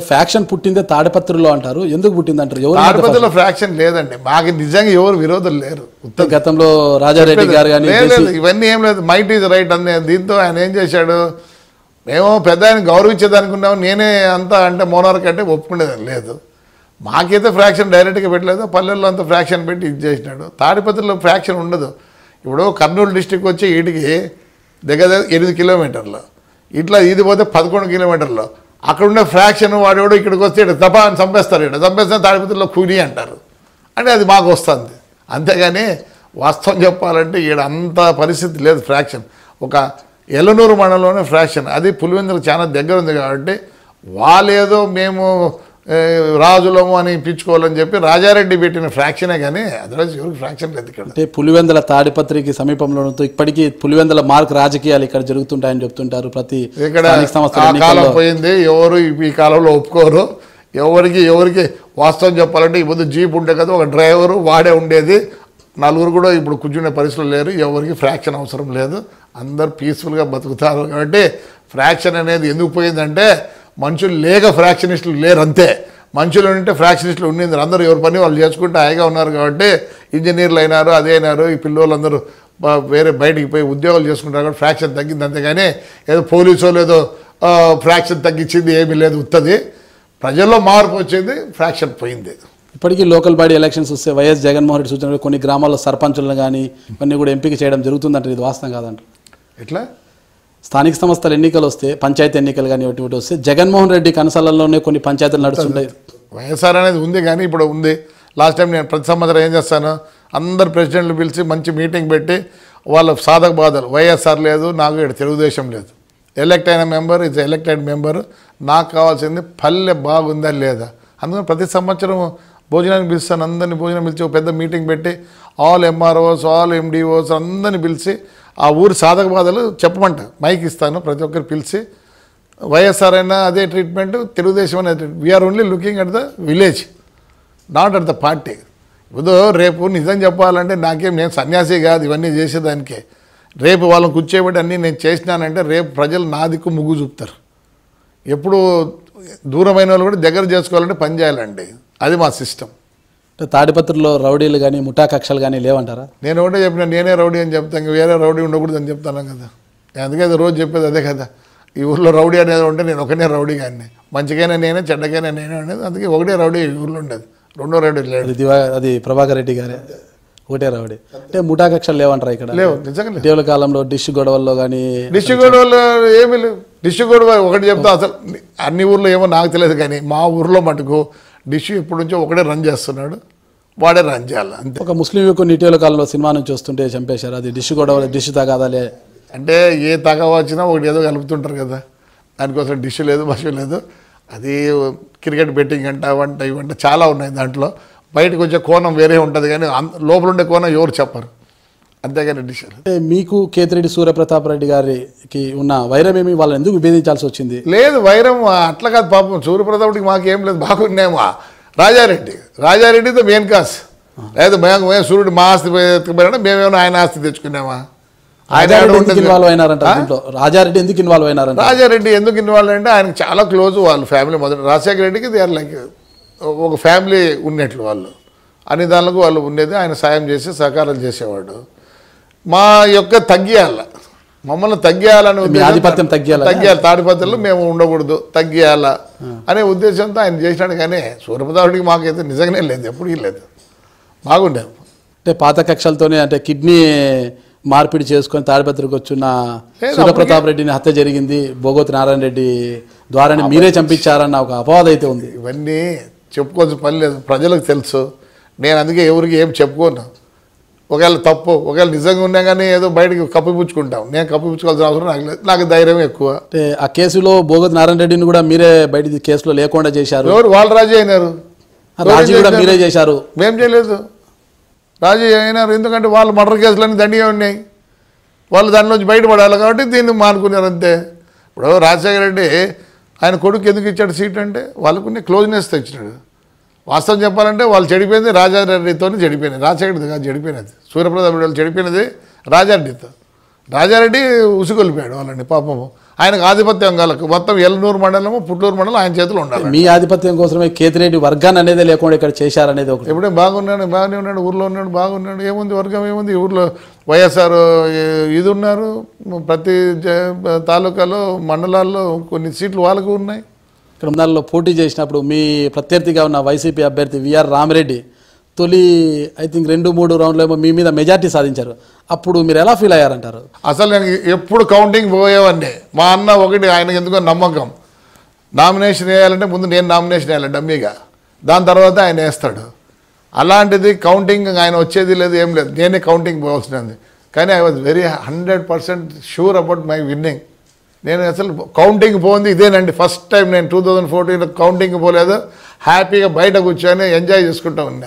Faction పుట్టిందే తాడిపత్రిలో అంటారు, ఎందుకు పుట్టింది అంటారు? తాడిపత్రిలో ఫ్యాక్షన్ లేదండి, మాకు నిజంగా ఎవరు విరోధులు లేరు. గతంలో రాజారెడ్డి గారు కానీ ఇవన్నీ ఏం లేదు, మైట్ ఈజ్ రైట్ అనే దీంతో ఆయన ఏం చేశాడు, మేము పెద్ద ఆయన గౌరవించేదనుకున్నాము, నేనే అంతా అంటే మోనార్క్ అంటే ఒప్పుకునేది లేదు. మాకైతే ఫ్రాక్షన్ డైరెక్ట్గా పెట్టలేదు, పల్లెల్లో అంతా ఫ్రాక్షన్ పెట్టి ఇది చేసినాడు. తాడిపత్రిలో ఫ్రాక్షన్ ఉండదు. ఇప్పుడు కర్నూలు డిస్టిక్ వచ్చి వీటికి దగ్గర 8 కిలోమీటర్లు, ఇట్లా ఇది పోతే 11 కిలోమీటర్లు. అక్కడ ఉండే ఫ్రాక్షన్ వాడేవాడు ఇక్కడికి వస్తే ఇక్కడ తప్ప అని చంపేస్తారు, ఇక్కడ చంపేస్తే తాడిపత్రిలో కూని అంటారు. అంటే అది మాకు వస్తుంది. అంతేగాని వాస్తవం చెప్పాలంటే ఈడ అంత పరిస్థితి లేదు. ఫ్రాక్షన్ ఒక ఎల్లనూరు మండలంలోనే ఫ్రాక్షన్, అది పులివెందులకు చాలా దగ్గర ఉంది కాబట్టి వాళ్ళేదో మేము రాజులము అని పిచ్చుకోవాలని చెప్పి రాజారెడ్డి పెట్టిన ఫ్రాక్షనే కానీ అదర్వైజ్ ఎవరికి ఫ్రాక్షన్ లేదు ఇక్కడ. అంటే పులివెందుల తాడిపత్రికి సమీపంలో ఇప్పటికీ పులివెందుల మార్క్ రాజకీయాలు ఇక్కడ జరుగుతుంటాయని చెప్తుంటారు. ప్రతి ఇక్కడ ఆ కాలం పోయింది, ఎవరు ఈ కాలంలో ఒప్పుకోరు. ఎవరికి వాస్తవం చెప్పాలంటే ఇప్పుడు జీప్ ఉంటే కదా ఒక డ్రైవరు వాడే ఉండేది, నలుగురు కూడా ఇప్పుడు కూర్చునే పరిస్థితులు లేరు. ఎవరికి ఫ్రాక్షన్ అవసరం లేదు, అందరు పీస్ఫుల్గా బతుకుతారు. కాబట్టి ఫ్రాక్షన్ అనేది ఎందుకు పోయిందంటే మనుషులు లేక ఫ్రాక్షనిస్టులు లేరు అంతే. మనుషులు ఉంటే ఫ్రాక్షనిస్టులు ఉండింది, అందరూ ఎవరి పని వాళ్ళు చేసుకుంటే హాయిగా ఉన్నారు. కాబట్టి ఇంజనీర్లు అయినారు, అదే అయినారు. ఈ పిల్లలందరూ వేరే బయటికి పోయి ఉద్యోగాలు చేసుకుంటారు కాబట్టి ఫ్రాక్షన్ తగ్గింది. అంతేగాని ఏదో పోలీసు వాళ్ళు ఏదో ఫ్రాక్షన్ తగ్గించింది ఏమీ లేదు. ఉత్తది ప్రజల్లో మార్పు వచ్చింది, ఫ్రాక్షన్ పోయింది. ఇప్పటికీ లోకల్ బాడీ ఎలక్షన్స్ వస్తే వైఎస్ జగన్మోహన్ రెడ్డి సూచనలు కొన్ని గ్రామాల్లో సర్పంచులను కానీ ఇవన్నీ కూడా ఎంపిక చేయడం జరుగుతుందంటారు. ఇది వాస్తవం కాదంటారు? ఎట్లా స్థానిక సంస్థల ఎన్నికలు వస్తే, పంచాయతీ ఎన్నికలు కానీ ఒకటి వస్తే జగన్మోహన్ రెడ్డి కనసాలలోనే కొన్ని పంచాయతీలు నడుస్తుంటాయి. వైఎస్ఆర్ అనేది ఉంది కానీ ఇప్పుడు ఉంది. లాస్ట్ టైం నేను ప్రతి సంవత్సరం ఏం చేస్తాను, అందరు ప్రెసిడెంట్లు పిలిచి మంచి మీటింగ్ పెట్టి వాళ్ళ సాధక బాధలు, వైఎస్ఆర్ లేదు, నాకు ఇక్కడ తెలుగుదేశం లేదు, ఎలక్ట్ అయిన మెంబర్ ఇది ఎలక్టెడ్ మెంబరు, నాకు కావాల్సింది పల్లె బాగుందా లేదా. అందుకని ప్రతి సంవత్సరం భోజనానికి పిలుస్తాను, అందరినీ భోజనం పిలిచి ఒక పెద్ద మీటింగ్ పెట్టి ఆల్ ఎంఆర్ఓస్ ఆల్ ఎండిఓస్ అందరినీ పిలిచి ఆ ఊరి సాధక బాధలు చెప్పమంట, మైక్ ఇస్తాను, ప్రతి ఒక్కరు పిలిచి వైఎస్ఆర్ అయినా అదే ట్రీట్మెంట్, తెలుగుదేశం అనే treatment. We are only looking at the village, not at the party. ఇప్పుడు రేపు నిజం చెప్పాలంటే నేను సన్యాసి కాదు ఇవన్నీ చేసేదానికే. రేపు వాళ్ళని కూర్చోబెట్టి అన్నీ నేను చేసినానంటే రేపు ప్రజలు నా దిక్కు ముగ్గు చూపుతారు. ఎప్పుడు దూరమైన వాళ్ళు కూడా దగ్గర చేసుకోవాలంటే పని చేయాలండి, అది మా సిస్టమ్. తాడిపత్రిలో రౌడీలు కానీ ముఠా కక్షలు కానీ లేవంటారా? నేను ఒకటే చెప్పిన, నేనే రౌడీ అని చెప్తాను, వేరే రౌడీ ఉండకూడదు అని చెప్తాను కదా. అందుకే రోజు చెప్పేది అదే కదా, ఈ ఊళ్ళో రౌడీ అనేది ఉంటే నేను ఒకనే రౌడీ కానీ, మంచికైనా నేనే చెడ్డకైనా నేనే ఉండేది. అందుకే ఒకటే రౌడీ ఈ ఊళ్ళో ఉండేది, రెండో రౌడీ లేదు. అది ప్రభాకర్ రెడ్డి గారే ఒకటే రౌడీ. అంటే ముఠా కక్షలు లేవంటారా ఇక్కడ? లేవు, నిజంగా ఇటీవల కాలంలో డిష్ గొడవల్లో కానీ. డిష్ గొడవలు ఏమీ లేవు. డిష్ గొడవ ఒకటి చెప్తా, అసలు అన్ని ఊర్లో ఏమో నాకు తెలియదు కానీ మా ఊర్లో మటుకు డిష్ ఇప్పటి నుంచో ఒకటే రన్ చేస్తున్నాడు, వాడే రన్ చేయాలి అంతే. ఒక ముస్లిం యువకుని ఇటీవల కాలంలో సినిమా నుంచి వస్తుంటే చంపేశారు. అది డిష్ గొడవ, డిష్ తగాదాలే అంటే ఏ తగవ వచ్చినా ఒకటి ఏదో కలుపుతుంటారు కదా, దానికోసం డిష్ లేదు బస్సు లేదు. అది క్రికెట్ బెట్టింగ్ అంట అవంట ఇవంట చాలా ఉన్నాయి. దాంట్లో బయటకు వచ్చే కోణం వేరే ఉంటుంది కానీ లోపల ఉండే కోణం ఎవరు చెప్పరు, అంతేగాని డిష్. అంటే మీకు కేతిరెడ్డి సూర్యప్రతాప్ రెడ్డి గారికి ఉన్న వైరం ఏమి, వాళ్ళని ఎందుకు విభేదించాల్సి వచ్చింది? లేదు వైరం అట్లా కాదు, పాపం సూర్యప్రతాప్కి మాకేం లేదు, బాగున్నాము. రాజారెడ్డితో మెయిన్ కాస్ లేదు, మేము సూర్యుడు మా ఆస్తి ఎత్తుకుపోయినా మేమేమో ఆయన ఆస్తి తెచ్చుకున్నామా? రాజారెడ్డి ఎందుకు ఇన్వాల్వ్ అయినారంటే, రాజారెడ్డి ఎందుకు ఇన్వాల్వ్ అంటే ఆయనకు చాలా క్లోజ్ వాళ్ళు ఫ్యామిలీ. మొదటి రాజశేఖర రెడ్డికి దే ఆర్ లైక్ ఒక ఫ్యామిలీ ఉన్నట్లు వాళ్ళు, అన్ని దానిలకు వాళ్ళు ఉండేది. ఆయన సాయం చేసి సహకారం చేసేవాడు. మా యొక్క తగ్గియాల, మమ్మల్ని తగ్గియాలని ఆధిపత్యం తగ్గియాలి, తాడిపత్రులు మేము ఉండకూడదు, తగ్గియాల అనే ఉద్దేశంతో ఆయన చేసినాడు. కానీ సూర్యప్రతాపుడికి మాకైతే నిజంగానే లేదు, ఎప్పుడూ లేదు, బాగుండేది. అంటే పాత కక్షలతోనే, అంటే కిడ్నీ మార్పిడి చేసుకొని తాడిపత్రికి వచ్చిన సూర్యప్రతాప్ రెడ్డిని హత్య జరిగింది, బోగోతు నారాయణ రెడ్డి ద్వారానే మీరే చంపించారన్న ఒక అపవాదం అయితే ఉంది. ఇవన్నీ చెప్పుకోవాల్సిన పని లేదు, ప్రజలకు తెలుసు. నేను అందుకే ఎవరికి ఏం చెప్పుకోను. ఒకవేళ తప్పు, ఒకవేళ నిజంగా ఉన్నా కానీ ఏదో బయటకు కప్పిపుచ్చుకుంటాం. నేను కప్పిపుచ్చుకోవాల్సిన అవసరం నాకు లేదు, నాకు ధైర్యం ఎక్కువ. అంటే ఆ కేసులో బోగోతు నారాయణ రెడ్డిని కూడా మీరే బయట కేసులో లేకుండా చేశారు. ఎవరు? వాళ్ళు రాజీ అయినారు, రాజీ కూడా మీరే చేశారు. మేం చేయలేదు, రాజీ అయినారు. ఎందుకంటే వాళ్ళు మర్డర్ కేసులన్నీ దండిగా ఉన్నాయి, వాళ్ళు దానిలోంచి బయటపడాలి కాబట్టి దీన్ని మానుకున్నారు అంతే. ఇప్పుడు రాజశేఖర రెడ్డి ఆయన కొడుకు ఎందుకు ఇచ్చాడు సీట్ అంటే వాళ్ళకున్న క్లోజ్నెస్ తెచ్చినాడు. వాస్తవం చెప్పాలంటే వాళ్ళు చెడిపోయింది రాజారెడ్డితో చెడిపోయినది, రాజశేఖర రెడ్డి కాదు చెడిపోయినది, సూర్యప్రతాప్ రెడ్డి వాళ్ళు చెడిపోయినది రాజారెడ్డి ఉసుగొలిపాడు వాళ్ళని పాపము. ఆయనకు ఆధిపత్యం కలకు మొత్తం ఎల్నూరు మండలము పుట్లూరు మండలం ఆయన చేతిలో ఉండాలి. మీ ఆధిపత్యం కోసమే కేతిరెడ్డి వర్గాన్ని అనేది లేకుండా ఇక్కడ చేశారనేది ఒకటి. ఎప్పుడే బాగానే ఉన్నాడు ఊర్లో ఉన్నాడు బాగున్నాడు. ఏముంది వర్గం ఏముంది ఊర్లో వైఎస్ఆర్ ఇది ఉన్నారు. ప్రతి తాలూకాలో మండలాల్లో కొన్ని సీట్లు వాళ్ళకు ఉన్నాయి. ఇక్కడ మండలాల్లో పోటీ చేసినప్పుడు మీ ప్రత్యర్థిగా ఉన్న వైసీపీ అభ్యర్థి విఆర్ రామిరెడ్డి తొలి ఐ థింక్ 2-3 రౌండ్లో ఏమో మీ మీద మెజార్టీ సాధించారు. అప్పుడు మీరు ఎలా ఫీల్ అయ్యారంటారు? అసలు నేను ఎప్పుడు కౌంటింగ్ పోయేవాడిని. మా అన్న ఒకటి ఆయనకు ఎందుకో నమ్మకం, నామినేషన్ వేయాలంటే ముందు నేను నామినేషన్ వేయాలి డమ్మీగా, దాని తర్వాత ఆయన వేస్తాడు. అలాంటిది కౌంటింగ్ ఆయన వచ్చేది లేదు ఏం లేదు, నేనే కౌంటింగ్ పోవాల్సింది. కానీ I was very 100% sure about my winnowing. నేను అసలు కౌంటింగ్ పోయింది ఇదేనండి ఫస్ట్ టైం. నేను 2014 కౌంటింగ్ పోలేదు, హ్యాపీగా బయట కూర్చొని ఎంజాయ్ చేసుకుంటూ ఉన్నా.